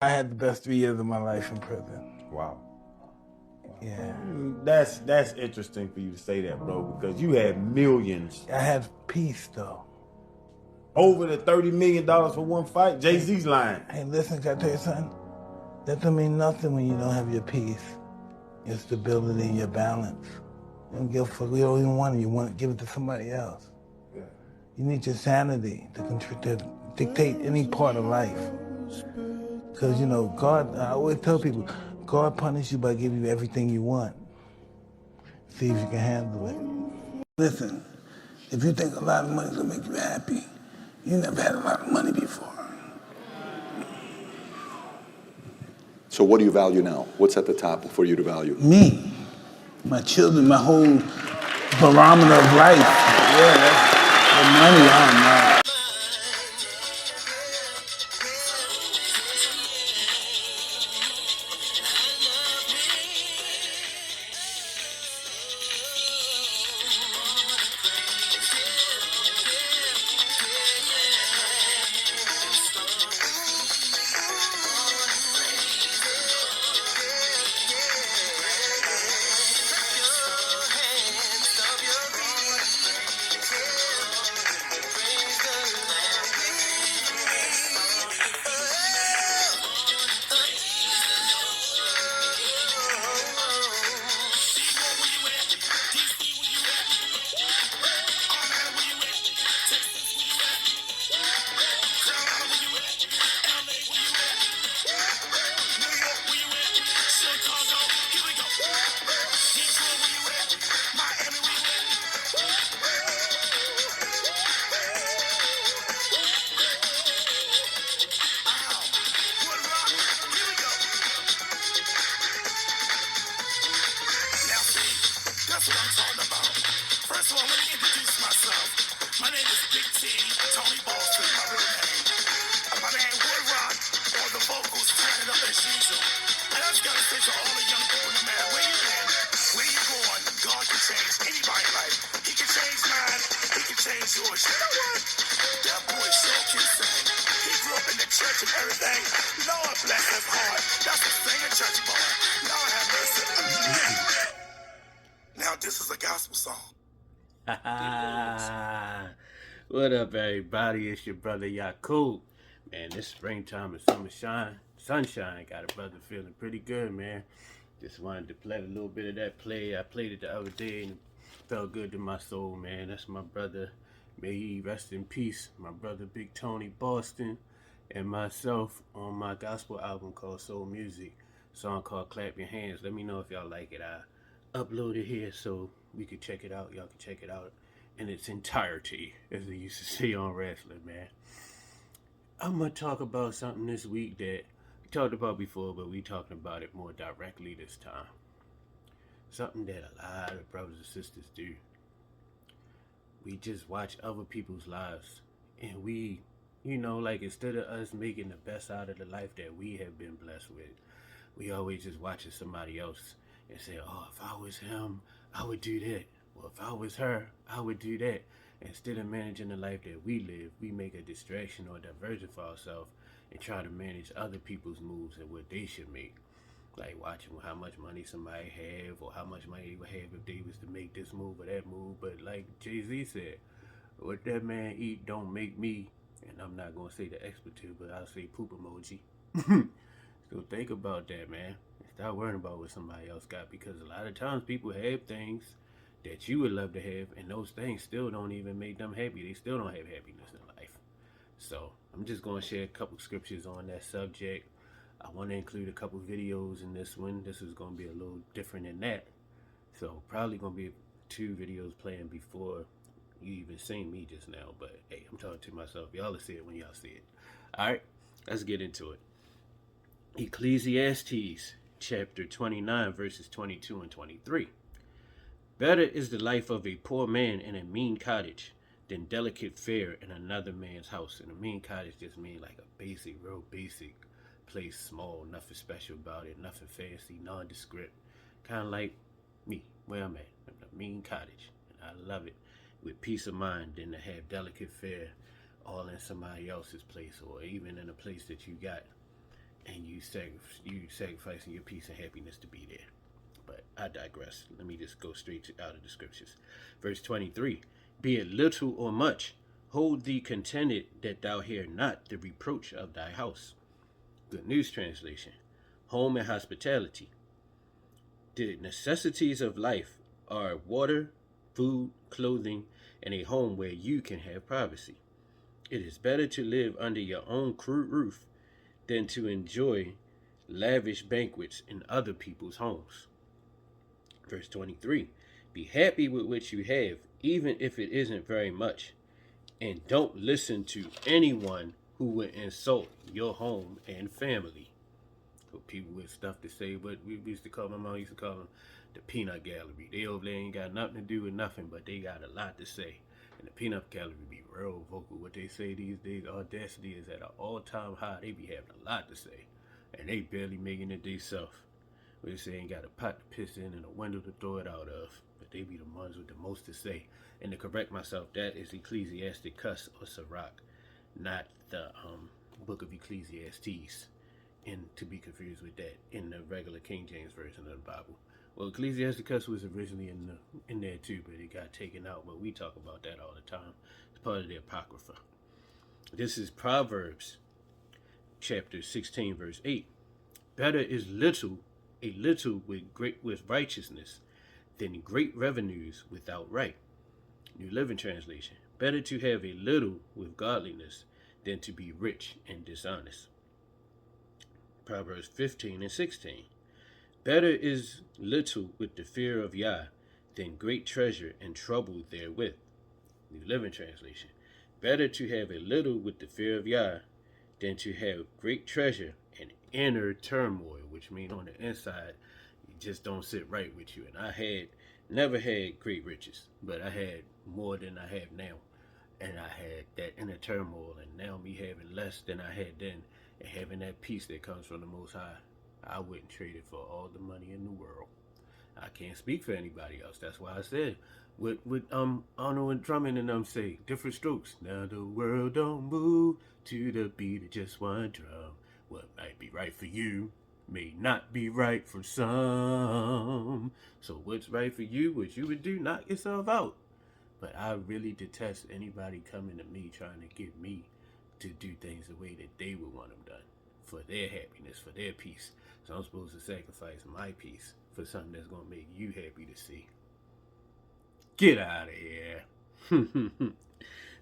I had the best 3 years of my life in prison. Wow. Yeah. That's interesting for you to say that, bro, because you had millions. I had peace, though. Over the $30 million for one fight? Jay-Z's lying. Hey, listen, can I tell you something? That don't mean nothing when you don't have your peace, your stability, your balance. You don't give a fuck. We don't even want it. You want to give it to somebody else. Yeah. You need your sanity to dictate any part of life. Because, you know, God, I always tell people, God punishes you by giving you everything you want. See if you can handle it. Listen, if you think a lot of money is going to make you happy, you never had a lot of money before. So what do you value now? What's at the top for you to value? Me, my children, my whole barometer of life. Yeah, that's the money, I don't know. That's what I'm talking about. First of all, let me introduce myself. My name is Big T, Tony Boston, my real name. My name Wood Rock, or the vocals, turn it up as usual. And I just gotta say to all the young people, no matter where you been, where you going, God can change anybody's life. He can change mine, he can change yours. You know what? That boy sure can sing. He grew up in the church and everything. Lord bless his heart. That's a singing church boy. Lord have mercy. Now this is a gospel song. What up, everybody? It's your brother Yakub. Man, this springtime and sunshine got a brother feeling pretty good, man. Just wanted to play a little bit of that play. I played it the other day and it felt good to my soul, man. That's my brother. May he rest in peace. My brother Big Tony Boston and myself on my gospel album called Soul Music. Song called Clap Your Hands. Let me know if y'all like it. I uploaded here so we could check it out. Y'all can check it out in its entirety, as they used to say on wrestling, man. I'm gonna talk about something this week that we talked about before, but we talking about it more directly this time. Something that a lot of brothers and sisters do. We just watch other people's lives, and we, like instead of us making the best out of the life that we have been blessed with, we always just watching somebody else and say, oh, if I was him, I would do that. Well, if I was her, I would do that. Instead of managing the life that we live, we make a distraction or diversion for ourselves and try to manage other people's moves and what they should make. Like watching how much money somebody have or how much money they would have if they was to make this move or that move. But like Jay-Z said, what that man eat don't make me, and I'm not going to say the expletive, but I'll say poop emoji. So think about that, man. Stop worrying about what somebody else got, because a lot of times people have things that you would love to have, and those things still don't even make them happy. They still don't have happiness in life. So I'm just going to share a couple scriptures on that subject. I want to include a couple videos in this one. This is going to be a little different than that. So probably going to be 2 videos playing before you even seen me just now. But hey, I'm talking to myself. Y'all will see it when y'all see it. All right, let's get into it. Ecclesiastes chapter 29 verses 22 and 23. Better is the life of a poor man in a mean cottage than delicate fare in another man's house. And a mean cottage just means like a basic, real basic place, small, nothing special about it, nothing fancy, nondescript. Kind of like me, where I'm at, a mean cottage. And I love it, with peace of mind, than to have delicate fare all in somebody else's place or even in a place that you got. and you sacrificing your peace and happiness to be there. But I digress. Let me just go out of the scriptures. Verse 23, be it little or much, hold thee contented that thou hear not the reproach of thy house. Good News Translation, home and hospitality. The necessities of life are water, food, clothing, and a home where you can have privacy. It is better to live under your own crude roof than to enjoy lavish banquets in other people's homes. Verse 23, be happy with what you have, even if it isn't very much, and don't listen to anyone who would insult your home and family. So people with stuff to say, but we used to call them the peanut gallery. They over there ain't got nothing to do with nothing, but they got a lot to say. And the peanut gallery be real vocal. What they say these days, audacity is at an all-time high. They be having a lot to say, and they barely making it themselves. They say ain't got a pot to piss in and a window to throw it out of, but they be the ones with the most to say. And to correct myself, that is Ecclesiastic Cuss or Sirach, not the book of Ecclesiastes, and to be confused with that in the regular King James version of the Bible. Well, Ecclesiastic Cuss was originally in there too, but it got taken out. But we talk about that all the time. It's part of the Apocrypha. This is Proverbs chapter 16, verse 8. Better is a little with righteousness than great revenues without right. New Living Translation. Better to have a little with godliness than to be rich and dishonest. Proverbs 15 and 16. Better is little with the fear of Yah than great treasure and trouble therewith. New Living Translation. Better to have a little with the fear of Yah than to have great treasure and inner turmoil, which means on the inside, it just don't sit right with you. And I never had great riches, but I had more than I have now. And I had that inner turmoil, and now me having less than I had then, and having that peace that comes from the Most High, I wouldn't trade it for all the money in the world. I can't speak for anybody else. That's why I said, with Arnold and Drummond and them say, different strokes. Now the world don't move to the beat of just one drum. What might be right for you may not be right for some. So what's right for you, what you would do, knock yourself out. But I really detest anybody coming to me trying to get me to do things the way that they would want them done, for their happiness, for their peace. So I'm supposed to sacrifice my peace for something that's going to make you happy to see. Get out of here.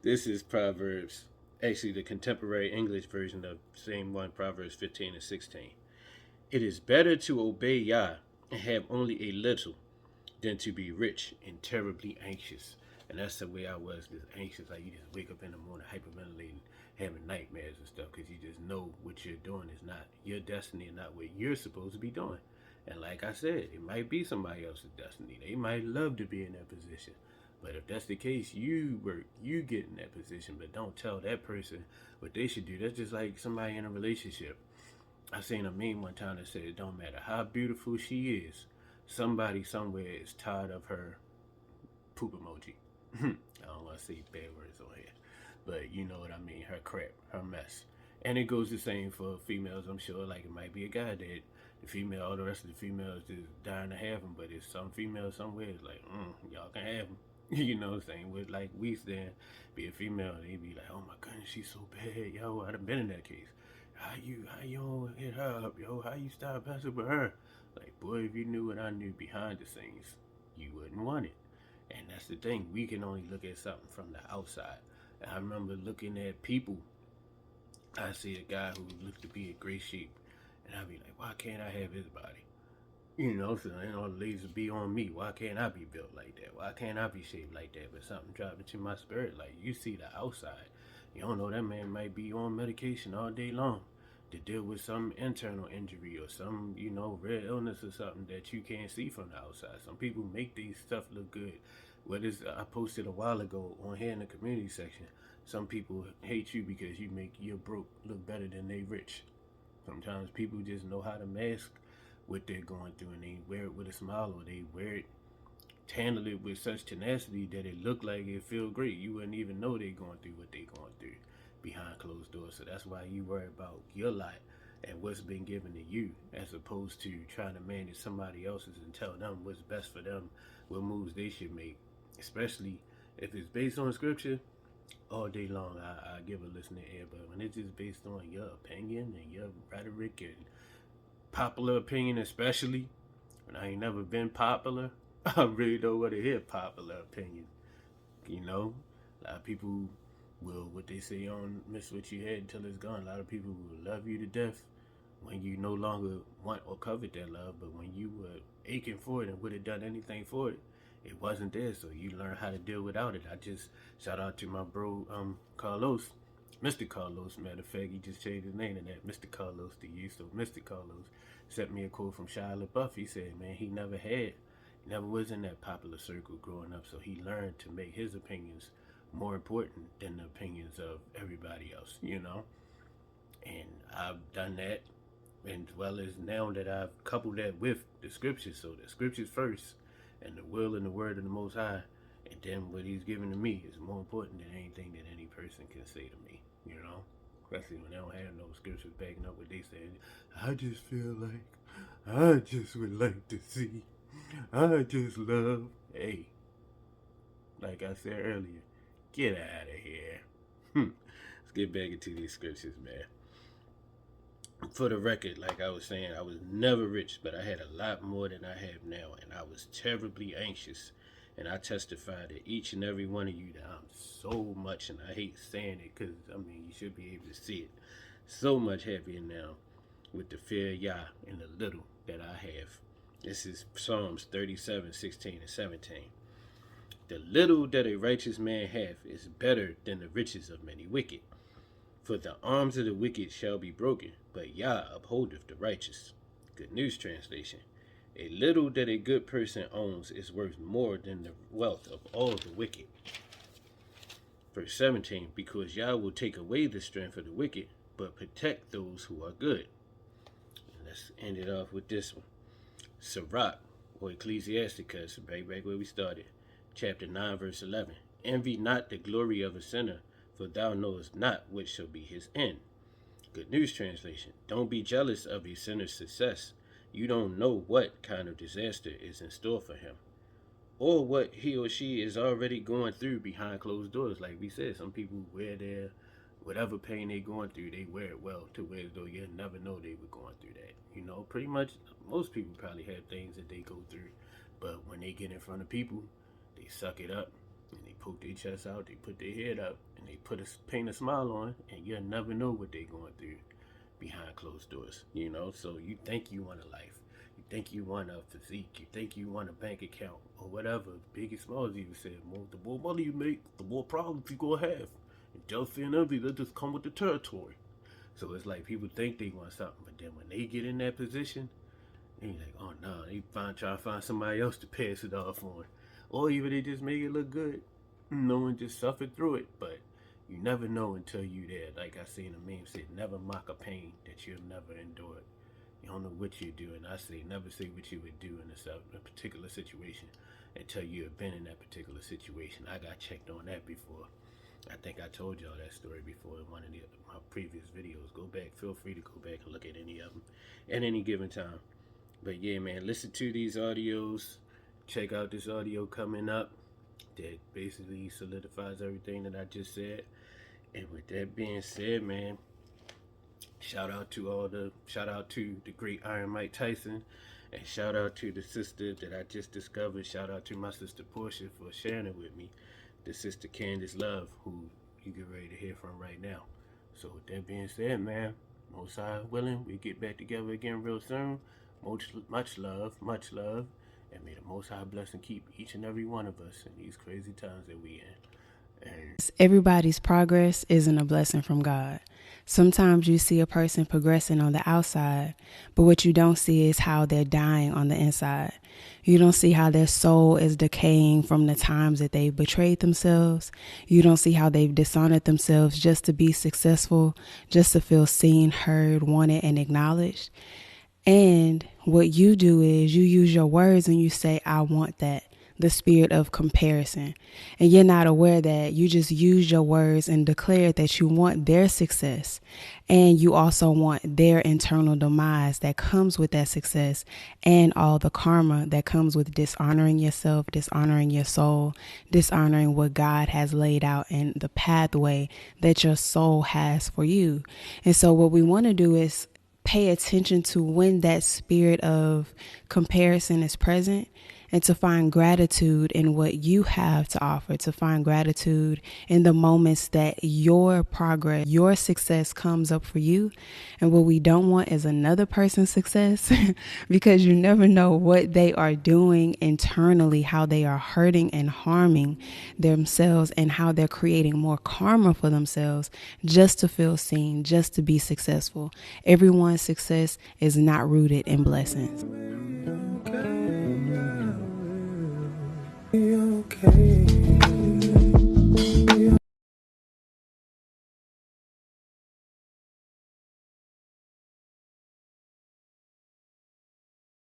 This is Proverbs, actually the contemporary English version of the same one, Proverbs 15 and 16. It is better to obey Yah and have only a little than to be rich and terribly anxious. And that's the way I was, just anxious. Like you just wake up in the morning hyperventilating, having nightmares and stuff, because you just know what you're doing is not your destiny and not what you're supposed to be doing. And like I said, it might be somebody else's destiny. They might love to be in that position. But if that's the case, you get in that position, but don't tell that person what they should do. That's just like somebody in a relationship. I seen a meme one time that said it don't matter how beautiful she is, somebody somewhere is tired of her poop emoji. I don't want to say bad words on here, but you know what I mean, her crap, her mess. And it goes the same for females, I'm sure. Like it might be a guy that the female, all the rest of the females just dying to have him, but it's some female somewhere it's like, y'all can have him. You know what I'm saying? With like we stand, be a female, they be like, oh my goodness, she's so bad, yo. I'd have been in that case. How you don't hit her up, yo? How you stop messing with her? Like, boy, if you knew what I knew behind the scenes, you wouldn't want it. And that's the thing. We can only look at something from the outside. And I remember looking at people. I see a guy who looked to be in great shape, and I'd be like, why can't I have his body? You know, so ain't all the ladies be on me. Why can't I be built like that? Why can't I be shaped like that? But something dropped into my spirit. Like, you see the outside. You don't know that man might be on medication all day long to deal with some internal injury or some, rare illness or something that you can't see from the outside. Some people make these stuff look good. I posted a while ago on here in the community section. Some people hate you because you make your broke look better than they rich. Sometimes people just know how to mask what they're going through, and they wear it with a smile, or they handle it with such tenacity that it look like it feel great. You wouldn't even know they're going through what they're going through behind closed doors. So that's why you worry about your lot and what's been given to you, as opposed to trying to manage somebody else's and tell them what's best for them, what moves they should make, especially if it's based on scripture. All day long, I give a listening ear, but when it's just based on your opinion and your rhetoric and popular opinion, especially when I ain't never been popular, I really don't want to hear popular opinion. You know, a lot of people will, what they say on Miss What You Had Until It's Gone, a lot of people will love you to death when you no longer want or covet that love, but when you were aching for it and would have done anything for it, it wasn't there, so you learn how to deal without it. I just shout out to my bro Carlos, Mr. Carlos. Matter of fact, he just changed his name to that, Mr. Carlos to you. So Mr. Carlos sent me a quote from Shia LaBeouf. He said, man, he never was in that popular circle growing up, so he learned to make his opinions more important than the opinions of everybody else, you know? And I've done that, as well as now that I've coupled that with the scriptures. So the scriptures first, and the will and the word of the Most High, and then what he's given to me is more important than anything that any person can say to me, you know? Especially when they don't have no scriptures backing up what they say. I just feel like, I just would like to see, I just love, hey, like I said earlier, get out of here. Let's get back into these scriptures, man. For the record, like I was saying, I was never rich, but I had a lot more than I have now, and I was terribly anxious. And I testify to each and every one of you that I'm so much, and I hate saying it because, I mean, you should be able to see it, so much happier now with the fear of Yah and the little that I have. This is Psalms 37, 16, and 17. The little that a righteous man hath is better than the riches of many wicked. For the arms of the wicked shall be broken, but Yah upholdeth the righteous. Good News Translation. A little that a good person owns is worth more than the wealth of all the wicked. Verse 17. Because Yah will take away the strength of the wicked, but protect those who are good. And let's end it off with this one. Sirach, or Ecclesiasticus, right back where we started. Chapter 9, verse 11. Envy not the glory of a sinner, for thou knowest not what shall be his end. Good News Translation. Don't be jealous of a sinner's success. You don't know what kind of disaster is in store for him, or what he or she is already going through behind closed doors. Like we said, some people wear their, whatever pain they're going through, they wear it well to where as though you'll never know they were going through that. You know, pretty much most people probably have things that they go through, but when they get in front of people, they suck it up and they poke their chest out, they put their head up, and they paint a smile on, and you'll never know what they're going through behind closed doors, you know? So you think you want a life, you think you want a physique, you think you want a bank account, or whatever, big and small, as you said, the more money you make, the more problems you're gonna have. And jealousy and envy, that just come with the territory. So it's like people think they want something, but then when they get in that position, they're like, oh no, they try to find somebody else to pass it off on. Or even they just make it look good, no one just suffered through it, but you never know until you there. Like I seen a meme said, never mock a pain that you'll never endure. You don't know what you do, and I say never say what you would do in a particular situation until you have been in that particular situation. I got checked on that before. I think I told y'all that story before in one of my previous videos. Go back, feel free to go back and look at any of them at any given time. But yeah, man, listen to these audios. Check out this audio coming up that basically solidifies everything that I just said. And with that being said, man, shout out to the great Iron Mike Tyson, and shout out to the sister that I just discovered. Shout out to my sister Portia for sharing it with me. The sister Candace Love, who you get ready to hear from right now. So with that being said, man, Most High willing, we get back together again real soon. Much love, and may the Most High bless and keep each and every one of us in these crazy times that we in. Everybody's progress isn't a blessing from God. Sometimes you see a person progressing on the outside, but what you don't see is how they're dying on the inside. You don't see how their soul is decaying from the times that they've betrayed themselves. You don't see how they've dishonored themselves just to be successful, just to feel seen, heard, wanted, and acknowledged. And what you do is you use your words and you say, I want that. the spirit of comparison. And you're not aware that you just used your words and declared that you want their success. And you also want their internal demise that comes with that success, and all the karma that comes with dishonoring yourself, dishonoring your soul, dishonoring what God has laid out and the pathway that your soul has for you. And so what we want to do is pay attention to when that spirit of comparison is present, and to find gratitude in what you have to offer, to find gratitude in the moments that your progress, your success comes up for you. And what we don't want is another person's success, because you never know what they are doing internally, how they are hurting and harming themselves, and how they're creating more karma for themselves just to feel seen, just to be successful. Everyone's success is not rooted in blessings.